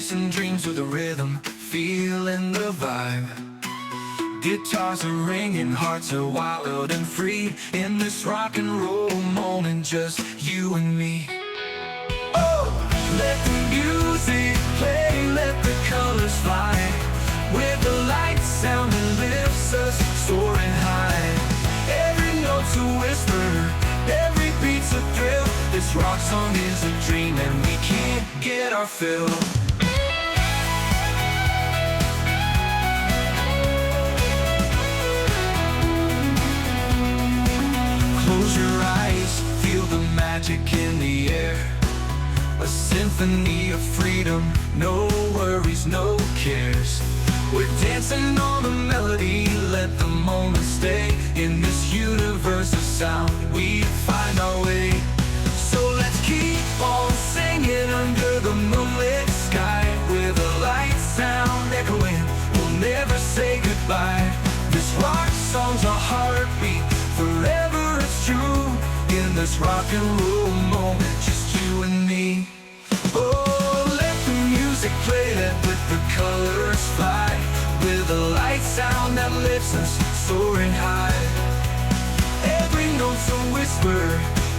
chasing dreams with the rhythm, feeling the vibe. Guitars are ringing, hearts are wild and free. In this rock and roll moment, just you and me. Oh, let the music play, let the colors fly. With the light sound that lifts us, soaring high. Every note's a whisper, every beat's a thrill. This rock song is a dream and we can't get our fill. Close your eyes, feel the magic in the air. A symphony of freedom, no worries, no cares. We're dancing on the melody, let the moment stay. In this universe of sound, we find our way. So let's keep on singing under the moonlit sky. With a light sound echoing, we'll never say goodbye. This rock song's a heartbeat, forever it's true. In this rock and roll moment, just you and me. Oh, let the music play, let the colors fly. With a light sound that lifts us, soaring high. Every note's a whisper,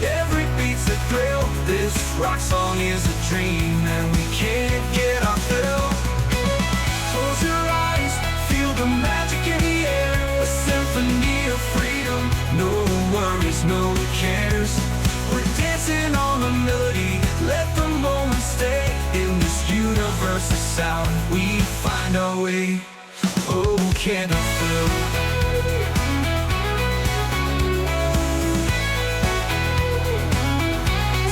every beat's a thrill. This rock song is a dream and we can't get our fill. Close your eyes, feel the magic in the air. A symphony of freedom, no worries, no cares. We're dancing on the melody, let the moment stay. In this universe of sound, we find our way. Oh, can't I feel?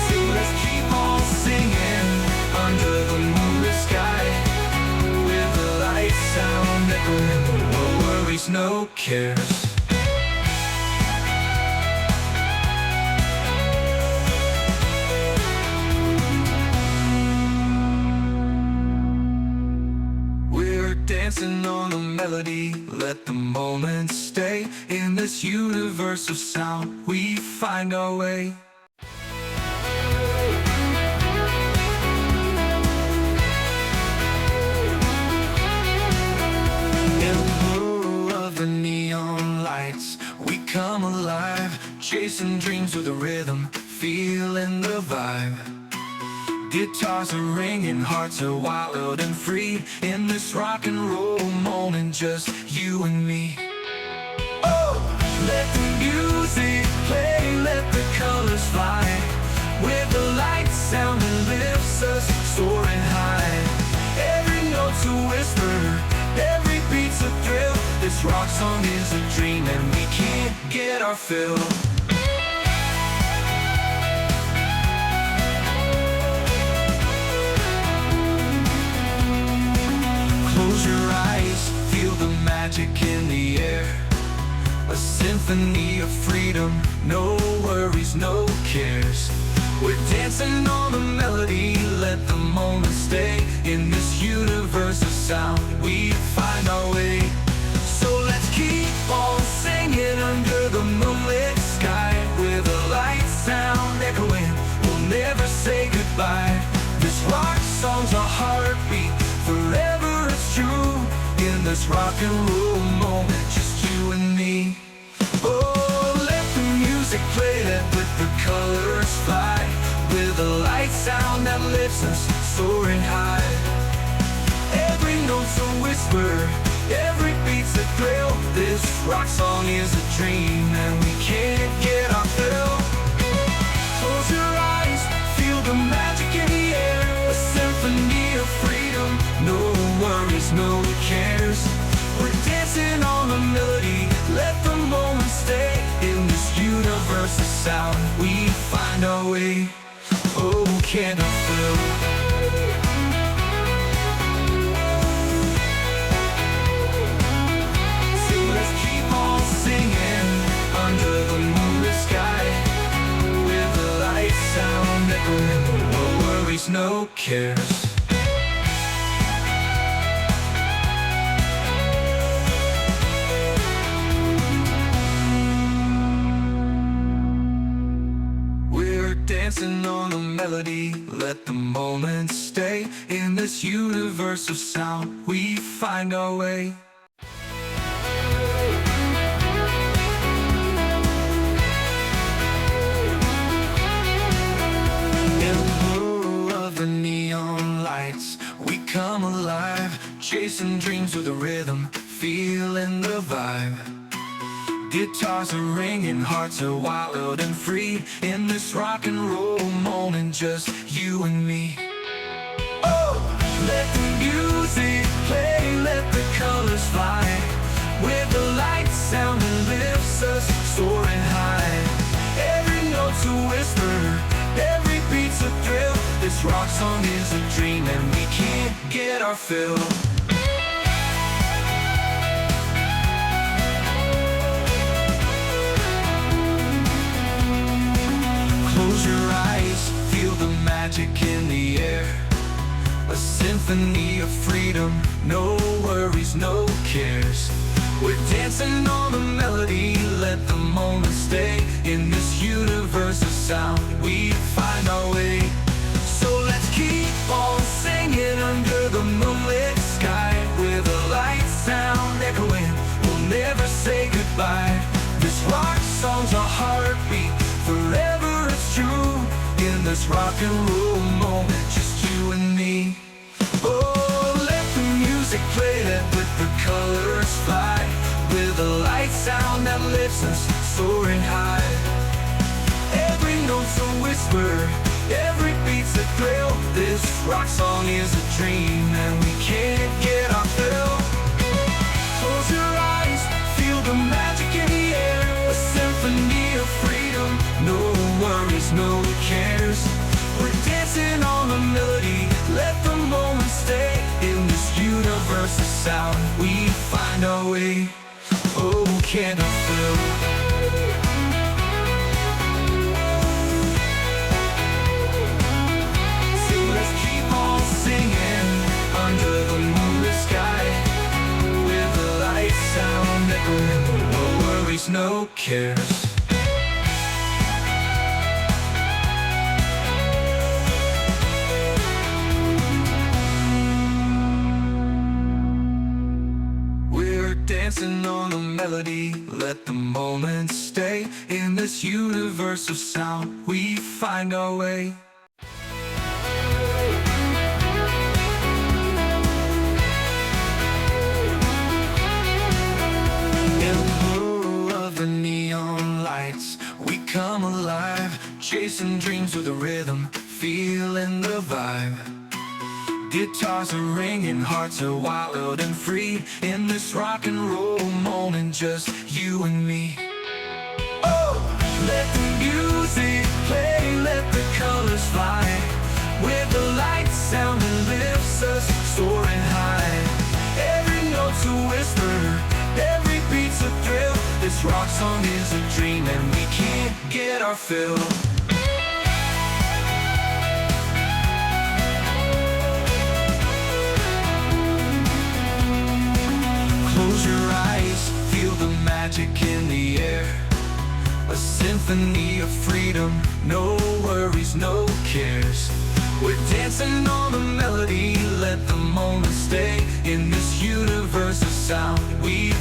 So let's keep on singing under the moonlit sky. With the light sound echoing, no worries, no cares. Dancing on the melody, let the moment stay. In this universe of sound, we find our way. In the blue of the neon lights, we come alive. Chasing dreams with the rhythm, feeling the vibe. Guitars are ringing, hearts are wild and free. In this rock and roll moment, just you and me. Oh, let the music play, let the colors fly. With the light sound that lifts us, soaring high. Every note's a whisper, every beat's a thrill. This rock song is a dream and we can't get our fill. Close your eyes, feel the magic in the air. A symphony of freedom, no worries, no cares. We're dancing on the melody, let the moment stay. In this universe of sound, we find our way. So let's keep on singing under the moonlit sky. With a light sound echoing, we'll never say goodbye. This rock song's a heartbeat, forever it's true. In this rock and roll moment, just you and me. Oh, let the music play, let the colors fly. With a light sound that lifts us, soaring high. Every note's a whisper, every beat's a thrill. This rock song is a dream and we can't get our fill. Close your eyes, feel the magic in the air. A symphony of freedom, no worries, no cares. We're dancing on the melody, let the moment stay. In this universe of sound, we find our way. Oh, can't I feel? So let's keep on singing under the moonlit sky. With the light sound echoing, no worries, no cares. Dancing on the melody, let the moment stay. In this universe universe of sound, we find our way. In the blue of the neon lights, we come alive, chasing dreams with a rhythm, feeling the vibe. Guitars are ringing, hearts are wild and free, in this rock and roll moment, just you and me. Oh, let the music play, let the colors fly, with the light sound that lifts us soaring high. Every note's a whisper, every beat's a thrill, this rock song is a dream and we can't get our fill. Close your eyes, feel the magic in the air, a symphony of freedom, no worries, no cares. We're dancing on the melody, let the moment stay, in this universe of sound, we find our way. So let's keep on singing under the moonlit sky, with a light sound echoing, we'll never say goodbye. This rock song's our heartbeat, forever it's true, in this rock and roll moment, just you and me. Oh, let the music play, let the colors fly, with a light sound that lifts us soaring high. Every note's a whisper, every beat's a thrill, this rock song is a dream and we can't get our fill. Close your eyes, feel the magic in the air, a symphony of freedom, no worries, no cares. We're dancing on the melody, let the moment stay, in this universe of sound, we find our way. Oh, can't I feel? So let's keep on singing under the moonlit sky, with the light sound echoing, no worries, no cares. Dancing on the melody, let the moment stay, in this universe of sound, we find our way. In the blue of the neon lights, we come alive, chasing dreams with a rhythm, feeling the vibe. Guitars are ringing, hearts are wild and free, in this rock and roll moment, just you and me. Oh, let the music play, let the colors fly, with the light sound that lifts us soaring high. Every note's a whisper, every beat's a thrill, this rock song is a dream and we can't get our fill. Close your eyes, feel the magic in the air, a symphony of freedom, no worries, no cares. We're dancing on the melody, let the moment stay, in this universe of sound, we